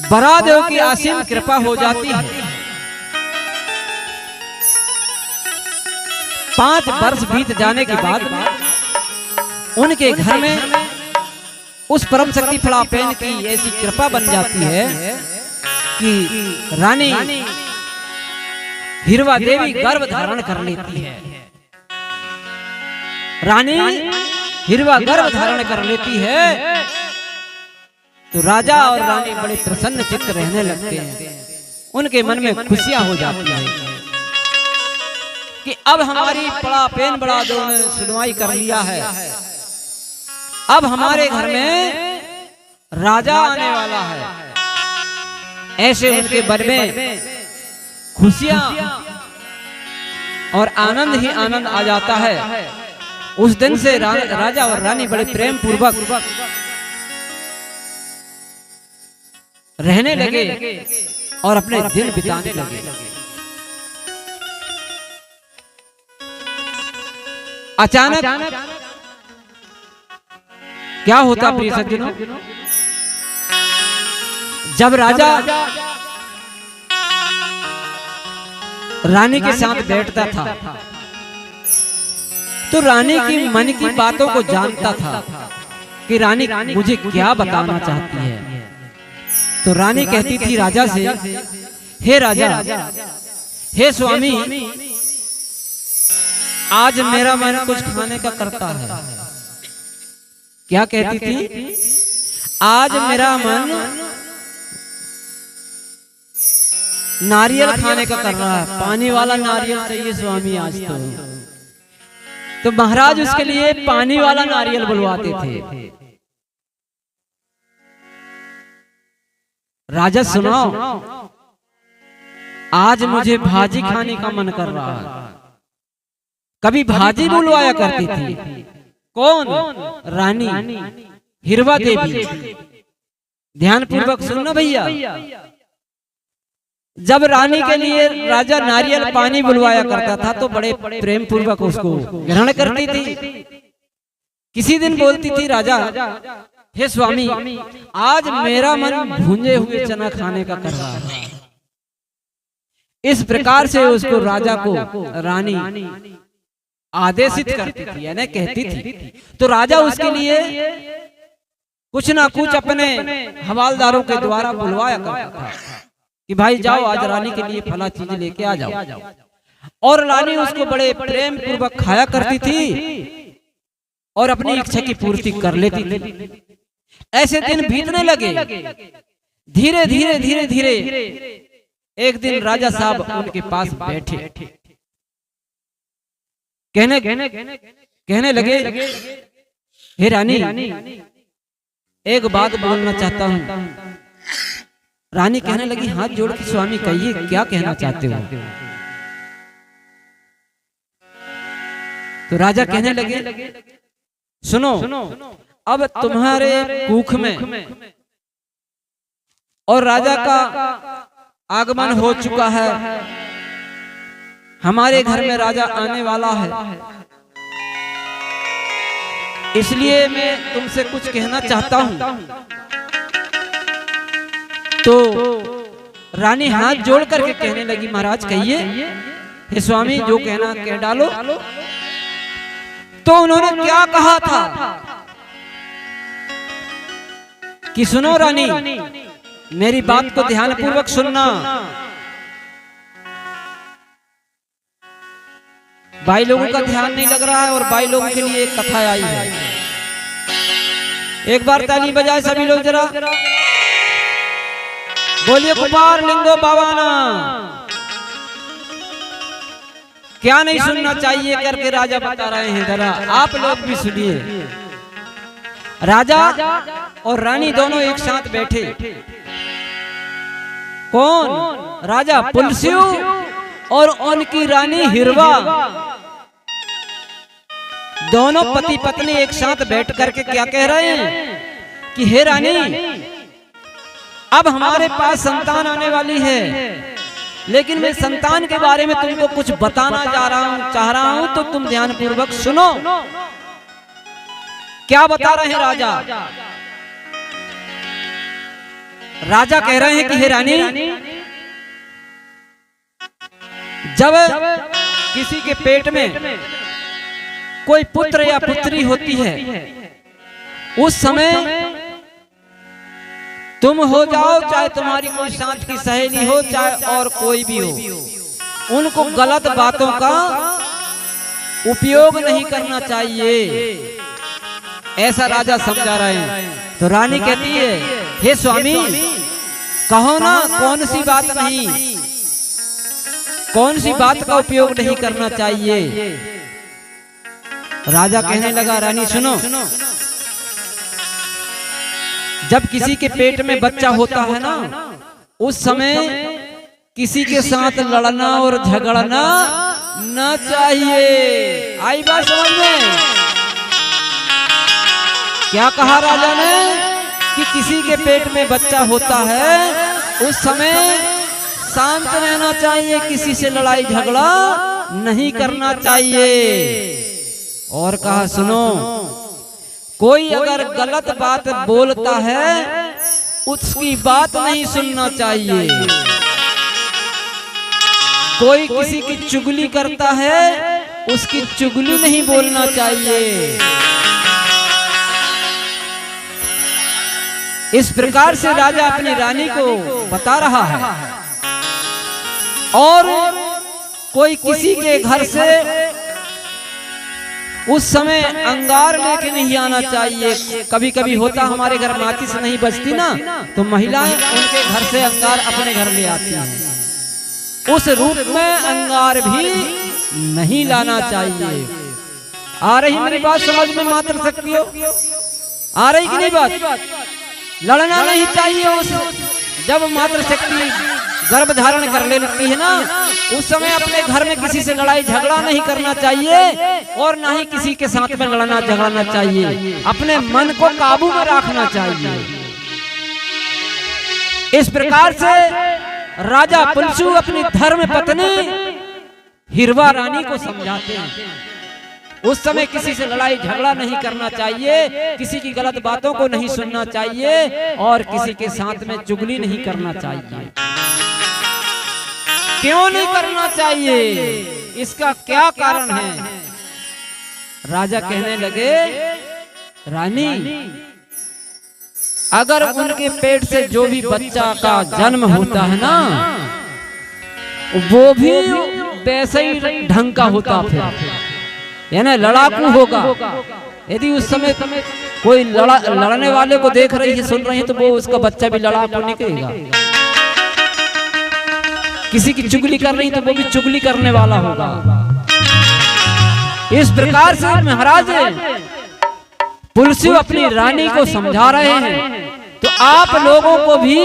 बरादेव की असीम कृपा हो जाती है। 5 वर्ष बीत जाने के बाद उनके घर में उस परम शक्ति फड़ापेन की ऐसी कृपा बन जाती है कि रानी हिरवा देवी गर्भ धारण कर लेती है। रानी हिरवा गर्भ धारण कर लेती है तो राजा और रानी बड़े प्रसन्न चित्त रहने लगते हैं। उनके मन में खुशियां हो जाती हैं कि अब हमारी फड़ापेन बरादेव ने सुनवाई कर लिया है, अब हमारे घर में राजा आने वाला है। ऐसे उनके मन में खुशियां और आनंद ही आनंद आ जाता है। उस दिन से राजा और रानी बड़े प्रेम पूर्वक रहने लगे और अपने दिन बिताने लगे। अचानक क्या होता प्रिय सज्जनों, जब राजा रानी के साथ बैठता था तो रानी की मन की बातों को जानता था कि रानी मुझे क्या बताना चाहती है। तो रानी कहती थी राजा से, हे राजा, हे स्वामी, आज मेरा मन कुछ खाने का करता है। क्या कहती थी? आज मेरा मन नारियल खाने का कर रहा है, पानी वाला नारियल चाहिए स्वामी आज तो महाराज उसके लिए पानी वाला नारियल बुलवाते थे। राजा सुनाओ, आज मुझे भाजी खाने का मन कर रहा है। कभी भाजी बुलवाया करती थी। कौन? रानी हिरवा देवी। ध्यान पूर्वक सुनना भैया, जब रानी के लिए राजा नारियल पानी बुलवाया करता था तो बड़े प्रेम पूर्वक उसको ग्रहण करती थी। किसी दिन बोलती थी राजा, हे स्वामी, आज मेरा मन भुंजे हुए चना खाने का कर रहा है। इस प्रकार से उसको राजा को रानी आदेशित करती थी, यानी कहती थी। तो राजा उसके लिए कुछ ना कुछ अपने हवालदारों के द्वारा बुलवाया करता था कि भाई जाओ आज रानी के लिए फला चीज लेके आ जाओ। और रानी उसको बड़े प्रेम पूर्वक खाया करती थी और अपनी इच्छा की पूर्ति कर लेती थी। ऐसे दिन बीतने लगे। धीरे धीरे धीरे धीरे एक दिन राजा साहब उनके पास बैठे, कहने लगे, हे रानी, एक बात बोलना चाहता हूँ। रानी कहने लगी, हाथ जोड़ के स्वामी कहिए, क्या कहना चाहते हो? तो राजा कहने लगे, सुनो, अब तुम्हारे कुख में और राजा का आगमन हो चुका है, हमारे घर में राजा आने वाला है, इसलिए मैं तुमसे कुछ कहना चाहता हूं। तो रानी हाथ जोड़ करके कहने लगी, महाराज कहिए, हे स्वामी जो कहना कह डालो। तो उन्होंने क्या कहा था कि सुनो रानी, मेरी बात को ध्यान पूर्वक सुनना। भाई लोगों का ध्यान नहीं लग रहा है और भाई लोगों के लिए एक कथा आई है। एक बार ताली बजाए सभी लोग जरा, बोलिए कुमार लिंगो बावाना। क्या नहीं सुनना चाहिए करके राजा बता रहे हैं, जरा आप लोग भी सुनिए। राजा और रानी दोनों एक साथ बैठे। कौन? राजा पुलस्यु और उनकी रानी हिरवा, दोनों पति पत्नी एक साथ बैठ करके क्या कह रहे हैं कि हे रानी, अब हमारे पास संतान आने वाली है, लेकिन मैं संतान के बारे में तुमको कुछ बताना चाह रहा हूं, तो तुम ध्यान पूर्वक सुनो। क्या बता रहे हैं राजा? राजा कह रहे हैं कि हे रानी, जब किसी के पेट में कोई पुत्र या पुत्री होती है, उस समय तुम हो जाओ, चाहे तुम्हारी कोई साथ की सहेली हो, चाहे और कोई भी हो, उनको गलत बातों का उपयोग नहीं करना चाहिए, ऐसा राजा समझा रहे हैं। तो रानी कहती है, हे स्वामी कहो ना, कौन सी बात नहीं, कौन सी बात का उपयोग नहीं करना चाहिए। राजा कहने लगा, रानी सुनो, जब किसी के पेट में बच्चा होता है ना, उस समय किसी के साथ लड़ना और झगड़ना न चाहिए। आई बात समझ में? क्या कहा राजा ने कि किसी के पेट में बच्चा होता है, उस समय शांत रहना चाहिए, किसी से लड़ाई झगड़ा नहीं करना चाहिए। और कहा सुनो, कोई अगर गलत बात बोलता है, उसकी बात नहीं सुनना चाहिए। कोई किसी की चुगली करता है, उसकी चुगली नहीं बोलना चाहिए। इस प्रकार से राजा अपनी रानी को बता रहा है। और कोई किसी के घर से उस समय अंगार लेके नहीं आना चाहिए। कभी कभी होता हमारे घर माचिस नहीं बचती ना, तो महिलाएं उनके घर से अंगार अपने घर ले आती हैं। उस रूप में अंगार भी नहीं लाना चाहिए। आ रही मेरी बात समझ में मात्र सकती हो? आ रही कि नहीं बात? लड़ना नहीं चाहिए। उस जब मात्र शक्ति गर्भ धारण कर लेती है ना, उस समय अपने घर में किसी से लड़ाई झगड़ा नहीं करना चाहिए, और ना ही किसी के साथ में लड़ना झगड़ना चाहिए। अपने मन को काबू में रखना चाहिए। इस प्रकार से राजा पुलसु अपनी धर्म पत्नी हिरवा रानी को समझाते हैं। उस समय किसी से लड़ाई झगड़ा नहीं करना चाहिए, किसी की गलत बातों को नहीं सुनना चाहिए, और किसी के साथ में चुगली नहीं करना चाहिए। क्यों नहीं करना चाहिए? इसका क्या कारण है? राजा कहने लगे, रानी अगर उनके पेट से जो भी बच्चा का जन्म होता है ना, वो भी वैसे ही ढंग का होता, फिर यानी लड़ाकू होगा। यदि उस समय कोई लड़ने वाले को देख रही है, सुन रही है, तो वो उसका बच्चा भी लड़ाकू निकलेगा। किसी की चुगली कर रही तो वो भी चुगली करने वाला होगा। इस प्रकार से महाराज पुलसु अपनी रानी को समझा रहे हैं, तो आप लोगों को भी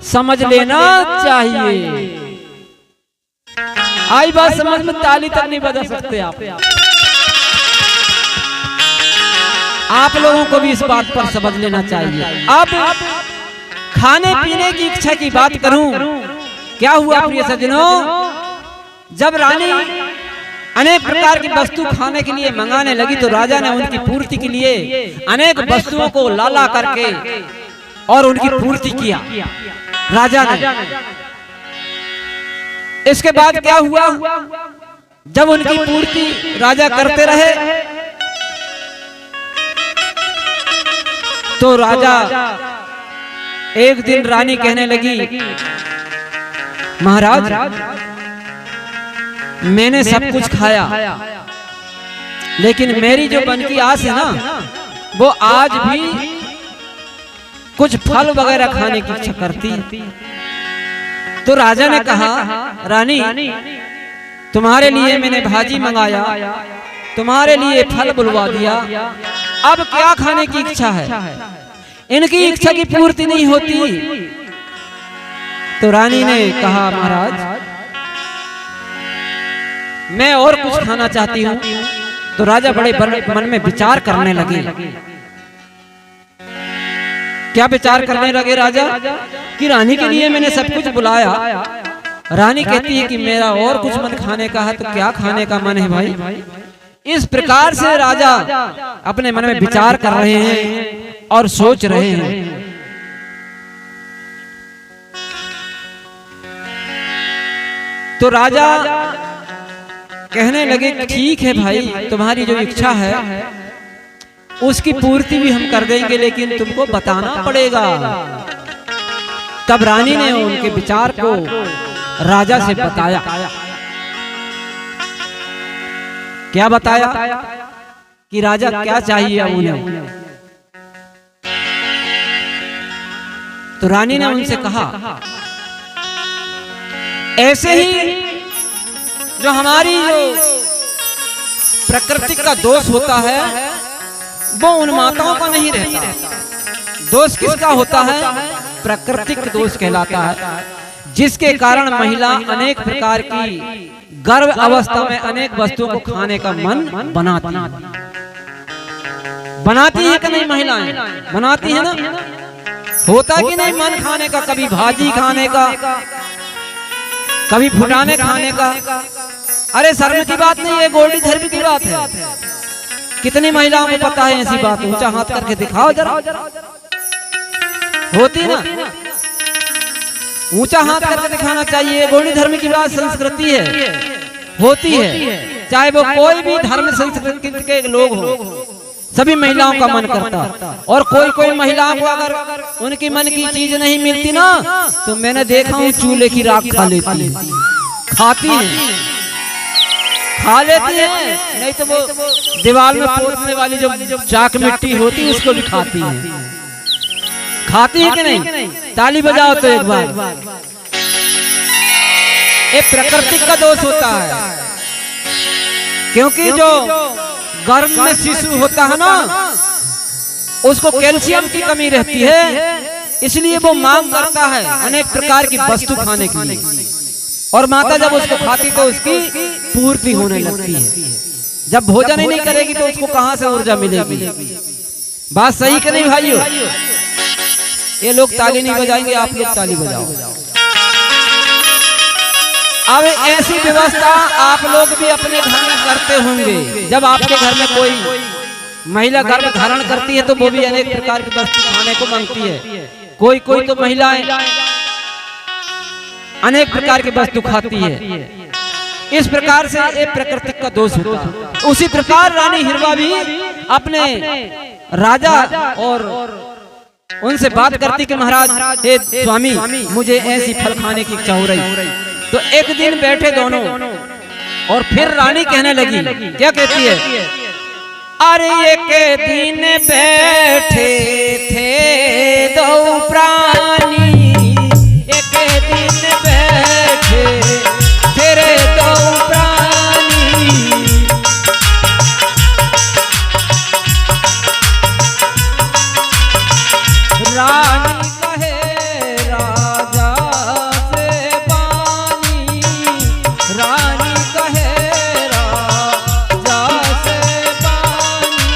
समझ लेना चाहिए। आई बात समझ में? ताली तक नहीं बजा सकते आप लोगों को भी इस बात पर समझ लेना चाहिए। अब खाने पीने की इच्छा की बात करूं, क्या हुआ प्रिय सज्जनों, जब रानी अनेक प्रकार की वस्तु खाने के लिए मंगाने लगी, तो राजा ने उनकी पूर्ति के लिए अनेक वस्तुओं को लाला करके और उनकी पूर्ति किया राजा ने। इसके बाद क्या हुआ, जब उनकी पूर्ति राजा करते रहे, तो राजा एक दिन रानी कहने लगी, महाराज मैंने सब कुछ खाया, लेकिन मेरी जो मन की आस है ना, वो आज भी कुछ फल वगैरह खाने की इच्छा करती। तो राजा ने कहा, रानी तुम्हारे लिए मैंने भाजी मंगाया, तुम्हारे लिए फल बुलवा दिया, अब क्या खाने की इच्छा है? इनकी इच्छा की पूर्ति नहीं होती। तो रानी ने कहा, महाराज मैं और कुछ खाना चाहती हूँ। तो राजा बड़े मन में विचार करने लगे। क्या विचार करने लगे राजा कि रानी के लिए मैंने सब कुछ बुलाया, रानी कहती है कि मेरा और कुछ मन खाने का है, तो क्या खाने का मन है भाई? इस प्रकार से राजा अपने मन में विचार कर रहे हैं और सोच रहे हैं। तो राजा कहने लगे ठीक है भाई, तुम्हारी जो इच्छा है उसकी पूर्ति भी हम कर देंगे, लेकिन तुमको बताना पड़ेगा। तब रानी ने उनके विचार को राजा से बताया। क्या बताया कि राजा क्या चाहिए उन्हें। तो रानी ने उनसे कहा, ऐसे ही जो हमारी जो प्रकृति का दोष होता है वो उन माताओं का नहीं रहता। दोष किसका होता है? प्राकृतिक दोष कहलाता है, जिसके कारण महिला अनेक प्रकार की गर्भ अवस्था में अनेक वस्तुओं को खाने का मन बनाती है कि नहीं? महिलाएं बनाती है ना? होता कि नहीं मन खाने का? कभी भाजी खाने का, कभी फुटाने खाने का। अरे शर्म की बात नहीं है, गोल्डी धर्म की बात है। कितनी महिलाओं को पता है ऐसी बात? ऊंचा हाथ करके दिखाओ जरा। होती ना? ऊंचा हाथ करके दिखाना चाहिए। गोल्डी धर्म की बात संस्कृति है, होती है। चाहे वो कोई भी धर्म संस्कृति के लोग हो, सभी महिलाओं का मन करता। और कोई महिलाओं को अगर उनकी मन की चीज नहीं मिलती ना, तो मैंने देखा हूँ चूल्हे की राख खा लेती है, खाती है, खा लेती है। नहीं तो वो दीवार में पोतने वाली जो चाक मिट्टी होती है उसको भी खाती है। खाती है कि नहीं? ताली बजाओ तो एक बार। ये प्रकृति का दोष होता है, क्योंकि जो गर्भ में शिशु होता है ना, उसको कैल्शियम की कमी रहती है, इसलिए वो मांग करता है अनेक प्रकार की वस्तु खाने के लिए। और माता जब उसको खाती तो उसकी पूर्ति होने लगती है। जब भोजन ही नहीं करेगी तो उसको कहां से ऊर्जा मिलेगी? बात सही कि नहीं भाइयों? ये लोग ताली नहीं बजाएंगे, आप लोग ताली बजाओ। अब ऐसी व्यवस्था आप लोग भी अपने घर में करते होंगे। जब आपके घर में कोई महिला गर्भ धारण करती है तो वो भी अनेक प्रकार की वस्तु खाने को मांगती है। कोई तो महिलाएं अनेक प्रकार की वस्तु खाती है। इस प्रकार से एक प्रकृति का दोष होता है। उसी प्रकार रानी हिरवा भी अपने राजा और उनसे बात करती कि महाराज, हे स्वामी, मुझे ऐसी फल खाने की इच्छा हो रही। तो एक दिन बैठे दोनों और फिर रानी कहने लगी, क्या कहती है? अरे एक दिन बैठे थे दो प्राणी, एक दिन बैठे तेरे दो प्राणी, रानी कहे राजा से पानी, रानी कहे राजा से पानी।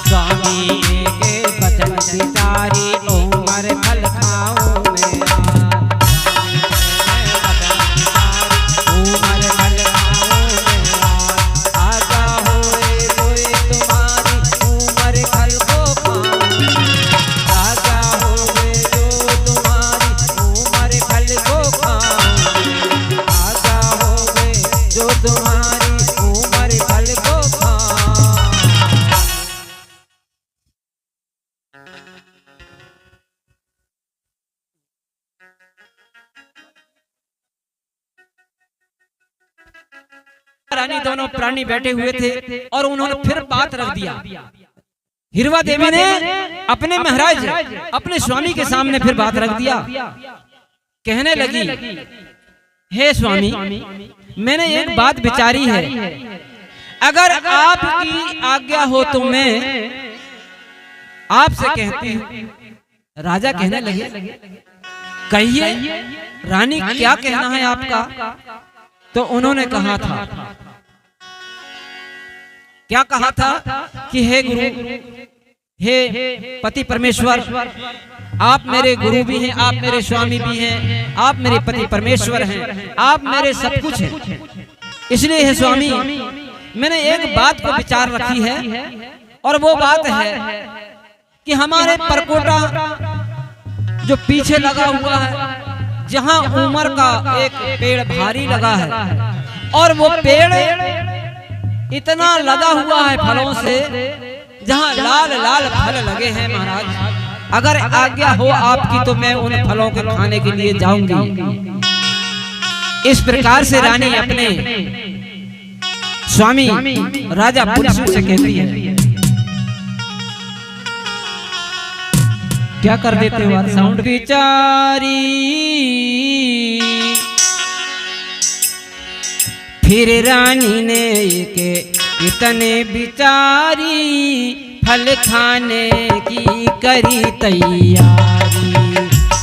स्वामी के बचन बिचारी उमर फल खाऊं रानी दोनों प्राणी बैठे हुए थे और उन्होंने फिर बात रख दिया। हिरवा देवी ने अपने महाराज अपने स्वामी के सामने फिर बात रख दिया। कहने लगी, हे स्वामी, मैंने एक बात विचारी है, अगर आपकी आज्ञा हो तो मैं आपसे कहती हूँ। राजा कहने लगे, कहिए रानी, क्या कहना है आपका? तो उन्होंने कहा था, क्या कहा था कि हे गुरु, हे पति परमेश्वर, आप मेरे गुरु भी हैं, आप मेरे स्वामी भी हैं, आप मेरे पति परमेश्वर हैं, आप मेरे सब कुछ हैं। इसलिए हे स्वामी, मैंने एक बात को विचार रखी है, और वो बात है कि हमारे परकोटा जो पीछे लगा हुआ है, जहां उमर का एक पेड़ भारी लगा है, और वो पेड़ इतना लदा हुआ है फलों से, जहां लाल लाल फल लगे हैं। महाराज, अगर आज्ञा हो आपकी तो मैं उन फलों के खाने के लिए जाऊंगी। इस प्रकार से रानी अपने स्वामी राजा पुलसू से कहती है। क्या कर देते हो आप साउंड? बिचारी फिर रानी ने के इतने बिचारी फल खाने की करी तैयारी।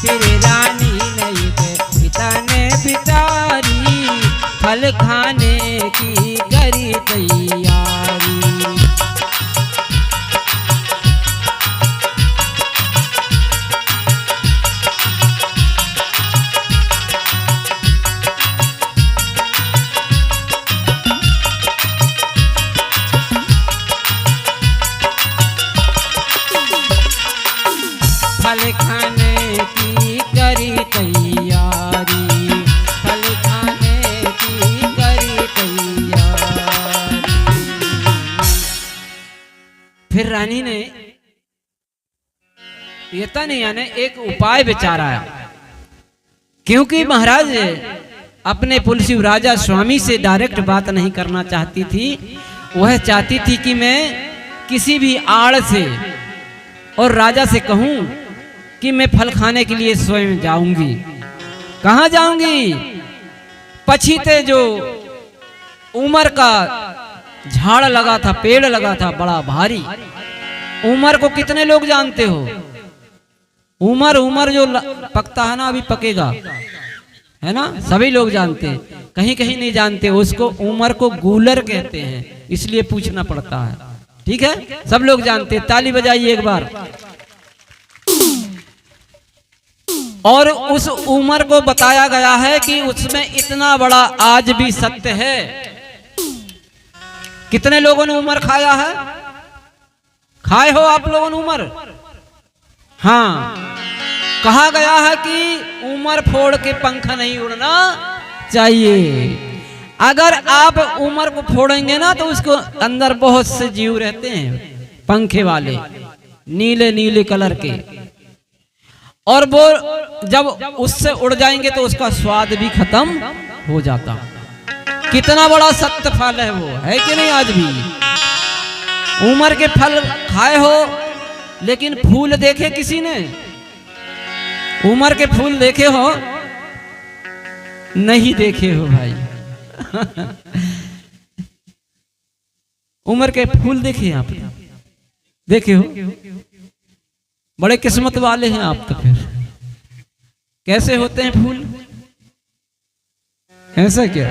फिर रानी ने के इतने बिचारी फल खाने की करी तैयारी। फल खाने की करी तैयारी, फल खाने की करी तैयारी। फिर रानी ने यानी एक उपाय विचारा, क्योंकि महाराज अपने पुलसिव राजा स्वामी से डायरेक्ट बात नहीं करना चाहती थी। वह चाहती थी कि मैं किसी भी आड़ से और राजा से कहूं कि मैं फल खाने के लिए स्वयं जाऊंगी। कहां जाऊंगी? पछीते जो उमर का झाड़ लगा था, पेड़ लगा था बड़ा भारी। उमर को कितने लोग जानते हो? उमर जो पकता है ना, अभी पकेगा, है ना, सभी लोग जानते हैं। कहीं कहीं नहीं जानते, उसको उमर को गूलर कहते हैं, इसलिए पूछना पड़ता है। ठीक है, सब लोग जानते हैं। ताली बजाइए एक बार। और उस उमर को बताया गया है कि उसमें इतना बड़ा आज भी सत्य है। कितने लोगों ने उमर खाया है? खाए हो आप लोगों ने उमर? हाँ, कहा गया है कि उमर फोड़ के पंख नहीं उड़ना चाहिए। अगर आप उमर को फोड़ेंगे ना तो उसको अंदर बहुत से जीव रहते हैं, पंखे वाले, नीले नीले कलर के, और वो जब उससे उड़ जाएंगे तो उसका स्वाद भी खत्म हो जाता। कितना बड़ा सत्य फल है वो, है कि नहीं? आज भी उमर के फल खाए हो, लेकिन फूल देखे किसी ने? उमर के फूल देखे हो? नहीं देखे हो भाई। उमर के फूल देखे आप? देखे हो? बड़े किस्मत वाले हैं आप तो। फिर कैसे होते हैं फूल? ऐसा क्या?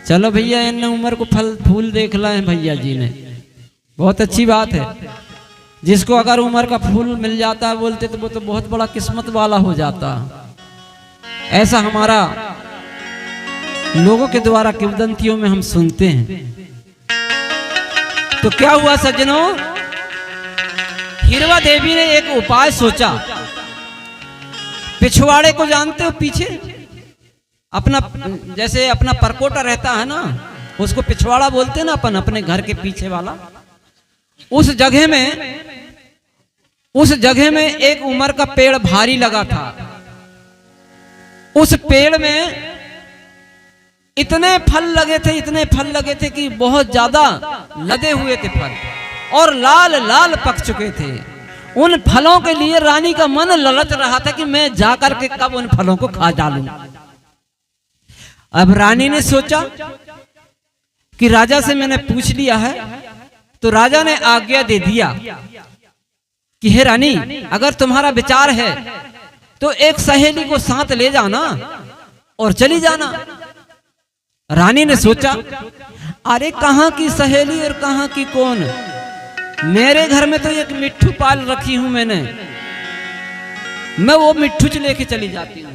चलो भैया, इन उमर को फूल देख लाए भैया जी ने, बहुत अच्छी बात है। जिसको अगर उमर का फूल मिल जाता है बोलते तो वो तो बहुत बड़ा किस्मत वाला हो जाता। ऐसा हमारा लोगों के द्वारा किंवदंतियों में हम सुनते हैं। तो क्या हुआ सज्जनों, हिरवा देवी ने एक उपाय सोचा। पिछवाड़े को जानते हो? पीछे अपना, जैसे अपना परकोटा रहता है ना, उसको पिछवाड़ा बोलते हैं ना अपन, अपने घर के पीछे वाला। उस जगह में एक उमर का पेड़ भारी लगा था। उस पेड़ में इतने फल लगे थे कि बहुत ज्यादा लदे हुए थे फल, और लाल लाल पक चुके थे। उन फलों के लिए रानी का मन ललच रहा था कि मैं जाकर के कब उन फलों को खा डालूं। अब रानी ने सोचा कि राजा से मैंने पूछ लिया है, तो राजा ने आज्ञा दे दिया कि हे रानी, अगर तुम्हारा विचार है तो एक सहेली को साथ ले जाना और चली जाना। रानी ने सोचा, अरे कहां की सहेली और कहां की कौन, मेरे घर में तो एक मिट्ठू पाल रखी हूं मैंने, मैं वो मिट्ठू लेके चली जाती हूं।